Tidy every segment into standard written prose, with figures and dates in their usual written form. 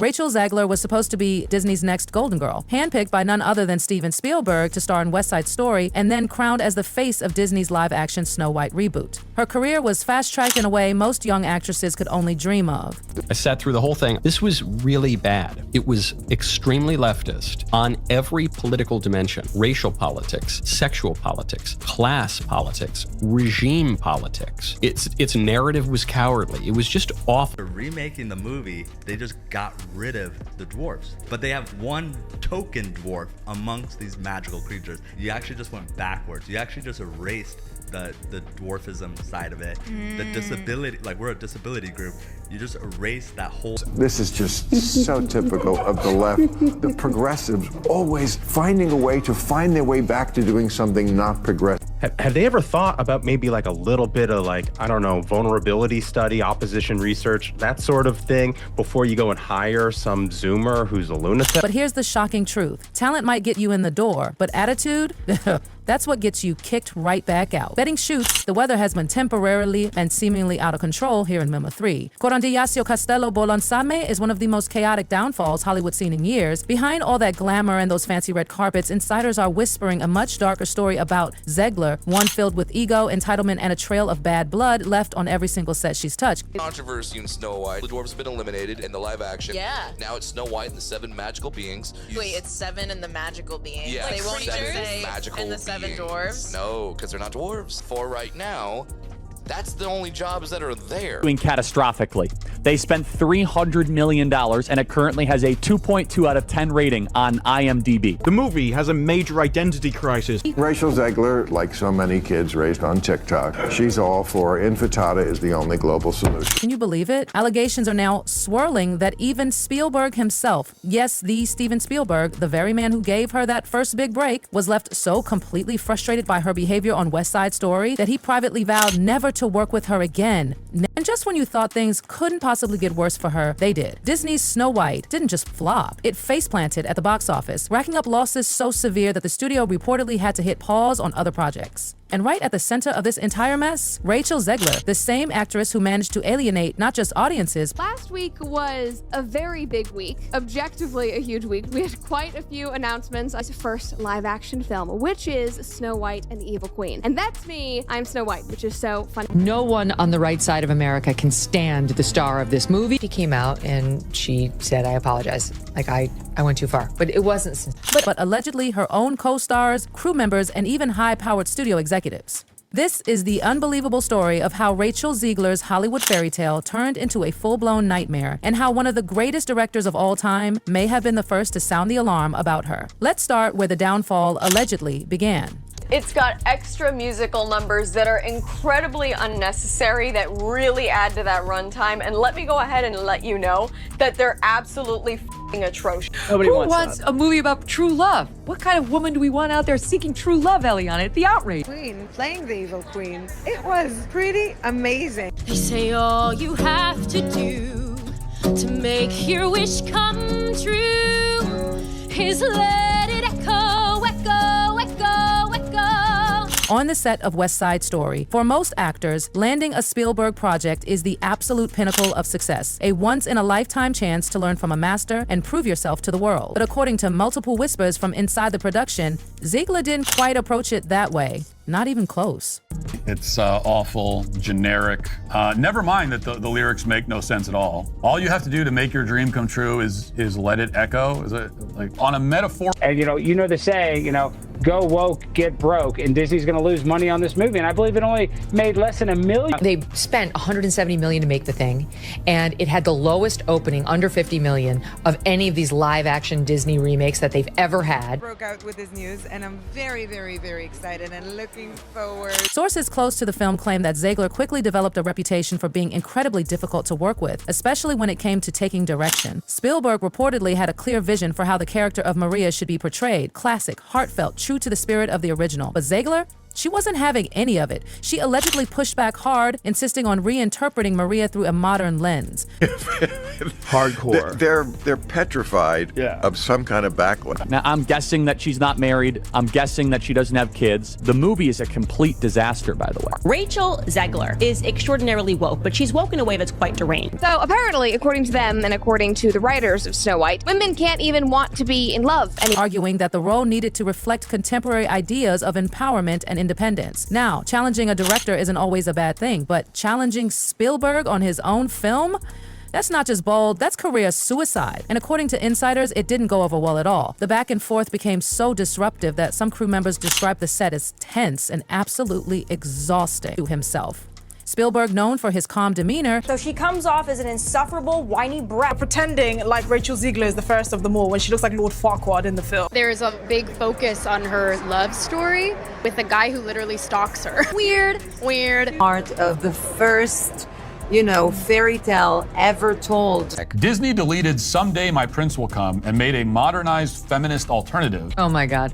Rachel Zegler was supposed to be Disney's next Golden Girl, handpicked by none other than Steven Spielberg to star in West Side Story, and then crowned as the face of Disney's live-action Snow White reboot. Her career was fast-tracked in a way most young actresses could only dream of. I sat through the whole thing. This was really bad. It was extremely leftist on every political dimension: racial politics, sexual politics, class politics, regime politics. Its narrative was cowardly. It was just awful. For remaking the movie, they just got rid of the dwarfs, but they have one token dwarf amongst these magical creatures. You actually just went backwards. You actually just erased the dwarfism side of it. The disability, like we're a disability group, you just erase that whole. This is just so typical of the left. The progressives always finding a way to find their way back to doing something not progressive. Have they ever thought about maybe like a little bit of like, I don't know, vulnerability study, opposition research, that sort of thing, before you go and hire some Zoomer who's a lunatic? But here's the shocking truth. Talent might get you in the door, but attitude? That's what gets you kicked right back out. Betting shoots, the weather has been temporarily and seemingly out of control here in Mima 3. Corandillasio Castello Bolonsame is one of the most chaotic downfalls Hollywood's seen in years. Behind all that glamour and those fancy red carpets, insiders are whispering a much darker story about Zegler, one filled with ego, entitlement, and a trail of bad blood left on every single set she's touched. Controversy in Snow White. The dwarves have been eliminated in the live action. Yeah. Now it's Snow White and the 7 magical beings. Wait, it's 7 and the magical beings. Yeah, They won't even say magical and the 7 beings. dwarves. No, because they're not dwarves. For right now, that's the only jobs that are there. Doing catastrophically. They spent $300 million and it currently has a 2.2 out of 10 rating on IMDb. The movie has a major identity crisis. Rachel Zegler, like so many kids raised on TikTok, she's all for infertata is the only global solution. Can you believe it? Allegations are now swirling that even Spielberg himself, yes, the Steven Spielberg, the very man who gave her that first big break, was left so completely frustrated by her behavior on West Side Story that he privately vowed never to work with her again. And just when you thought things couldn't possibly get worse for her, they did. Disney's Snow White didn't just flop. It face-planted at the box office, racking up losses so severe that the studio reportedly had to hit pause on other projects. And right at the center of this entire mess, Rachel Zegler, the same actress who managed to alienate not just audiences. Last week was a very big week, objectively a huge week. We had quite a few announcements. It's first live-action film, which is Snow White and the Evil Queen. And that's me, I'm Snow White, which is so funny. No one on the right side of America can stand the star of this movie. She came out and she said, I apologize. Like, I went too far. But it wasn't. But allegedly her own co-stars, crew members, and even high-powered studio executives. This is the unbelievable story of how Rachel Zegler's Hollywood fairy tale turned into a full-blown nightmare, and how one of the greatest directors of all time may have been the first to sound the alarm about her. Let's start where the downfall allegedly began. It's got extra musical numbers that are incredibly unnecessary that really add to that runtime. And let me go ahead and let you know that they're absolutely f***ing atrocious. Who wants a movie about true love? What kind of woman do we want out there seeking true love, Eliana? It's the outrage. Queen, playing the evil queen. It was pretty amazing. They say all you have to do to make your wish come true is let it echo, echo, echo, echo. On the set of West Side Story, for most actors, landing a Spielberg project is the absolute pinnacle of success, a once-in-a-lifetime chance to learn from a master and prove yourself to the world. But according to multiple whispers from inside the production, Zegler didn't quite approach it that way. Not even close. It's awful, generic. Never mind that the lyrics make no sense at all. All you have to do to make your dream come true is let it echo. Is it like on a metaphor? And you know the saying, go woke, get broke, and Disney's going to lose money on this movie. And I believe it only made less than $1 million. They spent $170 million to make the thing, and it had the lowest opening, under $50 million, of any of these live-action Disney remakes that they've ever had. Broke out with this news, and I'm very, very, very excited and looking forward. Sources close to the film claim that Zegler quickly developed a reputation for being incredibly difficult to work with, especially when it came to taking direction. Spielberg reportedly had a clear vision for how the character of Maria should be portrayed: classic, heartfelt, true to the spirit of the original. But Zegler? She wasn't having any of it. She allegedly pushed back hard, insisting on reinterpreting Maria through a modern lens. Hardcore. They're petrified of some kind of backlash. Now, I'm guessing that she's not married. I'm guessing that she doesn't have kids. The movie is a complete disaster, by the way. Rachel Zegler is extraordinarily woke, but she's woke in a way that's quite deranged. So apparently, according to them and according to the writers of Snow White, women can't even want to be in love anymore. Arguing that the role needed to reflect contemporary ideas of empowerment and independence. Now, challenging a director isn't always a bad thing, but challenging Spielberg on his own film? That's not just bold, that's career suicide. And according to insiders, it didn't go over well at all. The back and forth became so disruptive that some crew members described the set as tense and absolutely exhausting to himself. Spielberg, known for his calm demeanor, So she comes off as an insufferable, whiny brat. Pretending like Rachel Zegler is the first of them all when she looks like Lord Farquaad in the film. There's a big focus on her love story with a guy who literally stalks her. Weird. Part of the first, fairy tale ever told. Disney deleted Someday My Prince Will Come and made a modernized feminist alternative. Oh my God.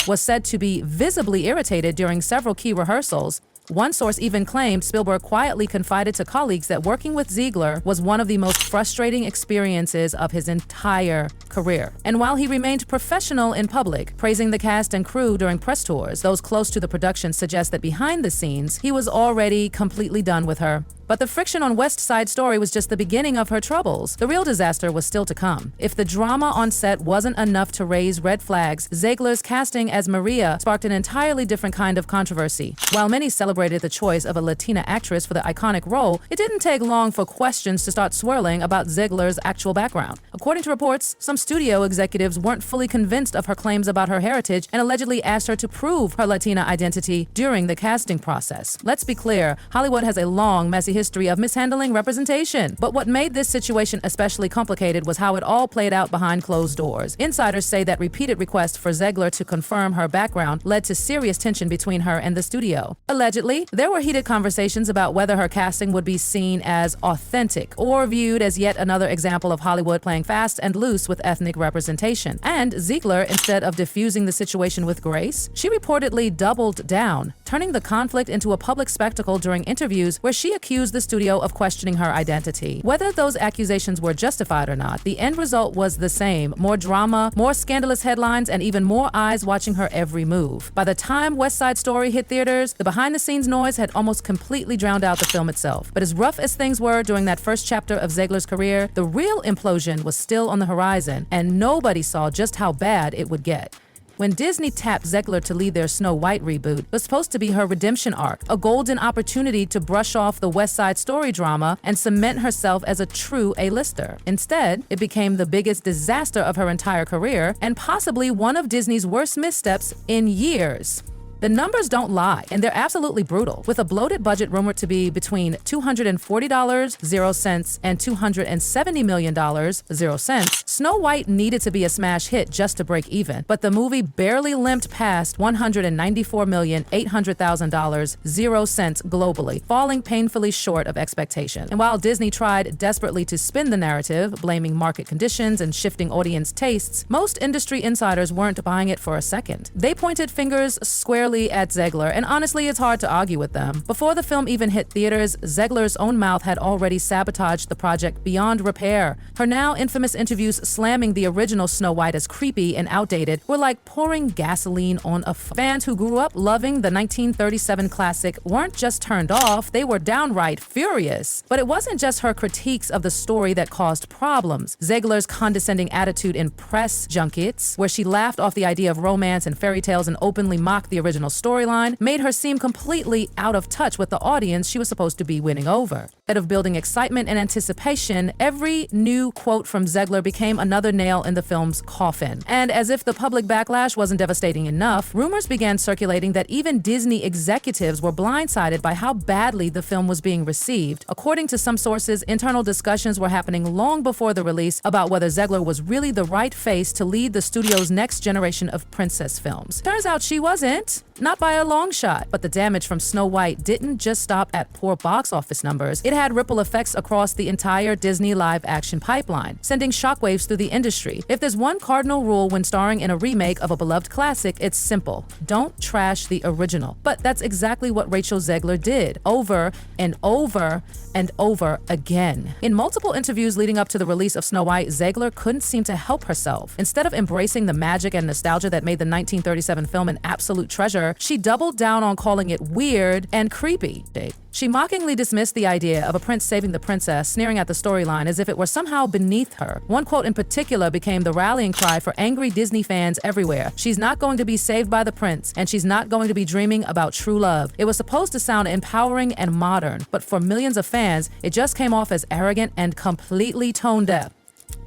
was said to be visibly irritated during several key rehearsals. One source even claimed Spielberg quietly confided to colleagues that working with Zegler was one of the most frustrating experiences of his entire career. And while he remained professional in public, praising the cast and crew during press tours, those close to the production suggest that behind the scenes, he was already completely done with her. But the friction on West Side Story was just the beginning of her troubles. The real disaster was still to come. If the drama on set wasn't enough to raise red flags, Zegler's casting as Maria sparked an entirely different kind of controversy. While many celebrated the choice of a Latina actress for the iconic role, it didn't take long for questions to start swirling about Zegler's actual background. According to reports, some studio executives weren't fully convinced of her claims about her heritage and allegedly asked her to prove her Latina identity during the casting process. Let's be clear, Hollywood has a long, messy history of mishandling representation. But what made this situation especially complicated was how it all played out behind closed doors. Insiders say that repeated requests for Zegler to confirm her background led to serious tension between her and the studio. Allegedly, there were heated conversations about whether her casting would be seen as authentic or viewed as yet another example of Hollywood playing fast and loose with ethnic representation. And Zegler, instead of diffusing the situation with grace, she reportedly doubled down, turning the conflict into a public spectacle during interviews where she accused the studio of questioning her identity. Whether those accusations were justified or not, the end result was the same: more drama, more scandalous headlines, and even more eyes watching her every move. By the time West Side Story hit theaters, the behind-the-scenes noise had almost completely drowned out the film itself. But as rough as things were during that first chapter of Zegler's career, the real implosion was still on the horizon, and nobody saw just how bad it would get. When Disney tapped Zegler to lead their Snow White reboot, it was supposed to be her redemption arc, a golden opportunity to brush off the West Side Story drama and cement herself as a true A-lister. Instead, it became the biggest disaster of her entire career and possibly one of Disney's worst missteps in years. The numbers don't lie, and they're absolutely brutal. With a bloated budget rumored to be between $240.00 and $270 million.00, Snow White needed to be a smash hit just to break even, but the movie barely limped past $194,800,000.00 globally, falling painfully short of expectations. And while Disney tried desperately to spin the narrative, blaming market conditions and shifting audience tastes, most industry insiders weren't buying it for a second. They pointed fingers squarely at Zegler, and honestly, it's hard to argue with them. Before the film even hit theaters, Zegler's own mouth had already sabotaged the project beyond repair. Her now infamous interviews slamming the original Snow White as creepy and outdated were like pouring gasoline on a fire. Fans who grew up loving the 1937 classic weren't just turned off, they were downright furious. But it wasn't just her critiques of the story that caused problems. Zegler's condescending attitude in press junkets, where she laughed off the idea of romance and fairy tales and openly mocked the original storyline, made her seem completely out of touch with the audience she was supposed to be winning over. Instead of building excitement and anticipation, every new quote from Zegler became another nail in the film's coffin. And as if the public backlash wasn't devastating enough, rumors began circulating that even Disney executives were blindsided by how badly the film was being received. According to some sources, internal discussions were happening long before the release about whether Zegler was really the right face to lead the studio's next generation of princess films. Turns out she wasn't. Not by a long shot. But the damage from Snow White didn't just stop at poor box office numbers. It had ripple effects across the entire Disney live-action pipeline, sending shockwaves through the industry. If there's one cardinal rule when starring in a remake of a beloved classic, it's simple. Don't trash the original. But that's exactly what Rachel Zegler did, over and over and over again. In multiple interviews leading up to the release of Snow White, Zegler couldn't seem to help herself. Instead of embracing the magic and nostalgia that made the 1937 film an absolute treasure, she doubled down on calling it weird and creepy. She mockingly dismissed the idea of a prince saving the princess, sneering at the storyline as if it were somehow beneath her. One quote in particular became the rallying cry for angry Disney fans everywhere. She's not going to be saved by the prince, and she's not going to be dreaming about true love. It was supposed to sound empowering and modern, but for millions of fans, it just came off as arrogant and completely tone deaf.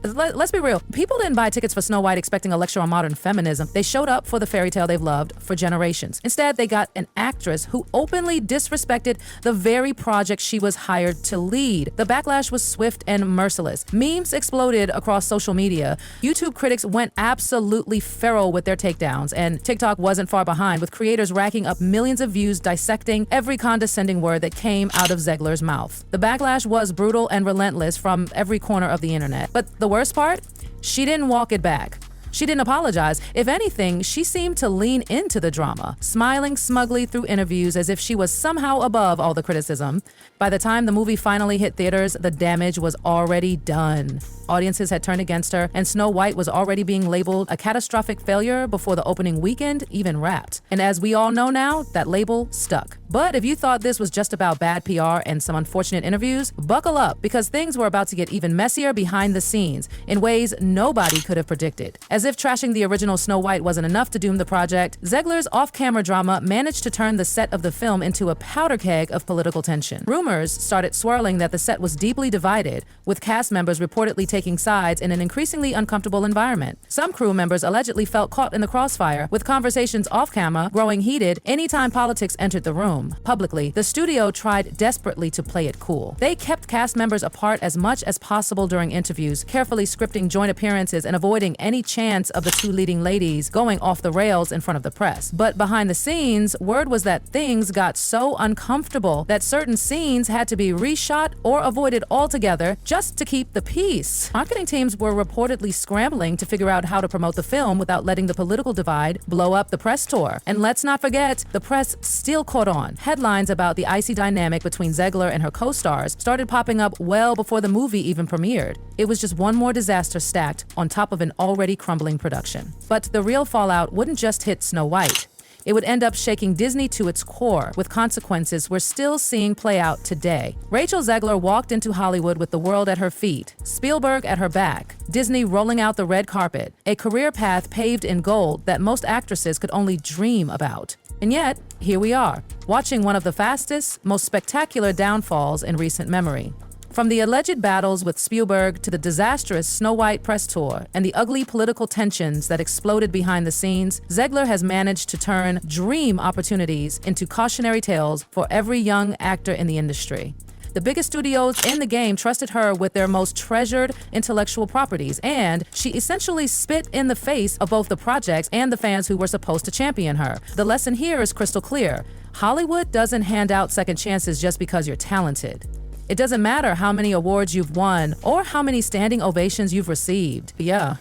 Let's be real. People didn't buy tickets for Snow White expecting a lecture on modern feminism. They showed up for the fairy tale they've loved for generations. Instead, they got an actress who openly disrespected the very project she was hired to lead. The backlash was swift and merciless. Memes exploded across social media. YouTube critics went absolutely feral with their takedowns, and TikTok wasn't far behind, with creators racking up millions of views dissecting every condescending word that came out of Zegler's mouth. The backlash was brutal and relentless from every corner of the internet. But the worst part? She didn't walk it back. She didn't apologize. If anything, she seemed to lean into the drama, smiling smugly through interviews as if she was somehow above all the criticism. By the time the movie finally hit theaters, the damage was already done. Audiences had turned against her, and Snow White was already being labeled a catastrophic failure before the opening weekend even wrapped. And as we all know now, that label stuck. But if you thought this was just about bad PR and some unfortunate interviews, buckle up, because things were about to get even messier behind the scenes in ways nobody could have predicted. As if trashing the original Snow White wasn't enough to doom the project, Zegler's off-camera drama managed to turn the set of the film into a powder keg of political tension. Rumors started swirling that the set was deeply divided, with cast members reportedly taking sides in an increasingly uncomfortable environment. Some crew members allegedly felt caught in the crossfire, with conversations off-camera growing heated anytime politics entered the room. Publicly, the studio tried desperately to play it cool. They kept cast members apart as much as possible during interviews, carefully scripting joint appearances and avoiding any chance of the two leading ladies going off the rails in front of the press. But behind the scenes, word was that things got so uncomfortable that certain scenes had to be reshot or avoided altogether just to keep the peace. Marketing teams were reportedly scrambling to figure out how to promote the film without letting the political divide blow up the press tour. And let's not forget, the press still caught on. Headlines about the icy dynamic between Zegler and her co-stars started popping up well before the movie even premiered. It was just one more disaster stacked on top of an already crumbling production. But the real fallout wouldn't just hit Snow White. It would end up shaking Disney to its core, with consequences we're still seeing play out today. Rachel Zegler walked into Hollywood with the world at her feet, Spielberg at her back, Disney rolling out the red carpet, a career path paved in gold that most actresses could only dream about. And yet, here we are, watching one of the fastest, most spectacular downfalls in recent memory. From the alleged battles with Spielberg to the disastrous Snow White press tour and the ugly political tensions that exploded behind the scenes, Zegler has managed to turn dream opportunities into cautionary tales for every young actor in the industry. The biggest studios in the game trusted her with their most treasured intellectual properties, and she essentially spit in the face of both the projects and the fans who were supposed to champion her. The lesson here is crystal clear. Hollywood doesn't hand out second chances just because you're talented. It doesn't matter how many awards you've won or how many standing ovations you've received. Yeah.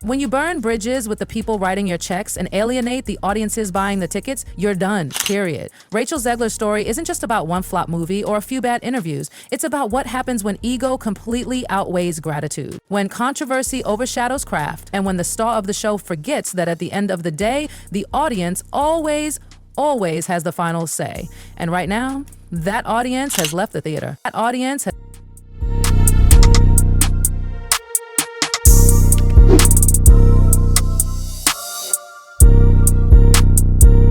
When you burn bridges with the people writing your checks and alienate the audiences buying the tickets, you're done, period. Rachel Zegler's story isn't just about one flop movie or a few bad interviews. It's about what happens when ego completely outweighs gratitude, when controversy overshadows craft, and when the star of the show forgets that at the end of the day, the audience always has the final say. And right now, that audience has left the theater. That audience has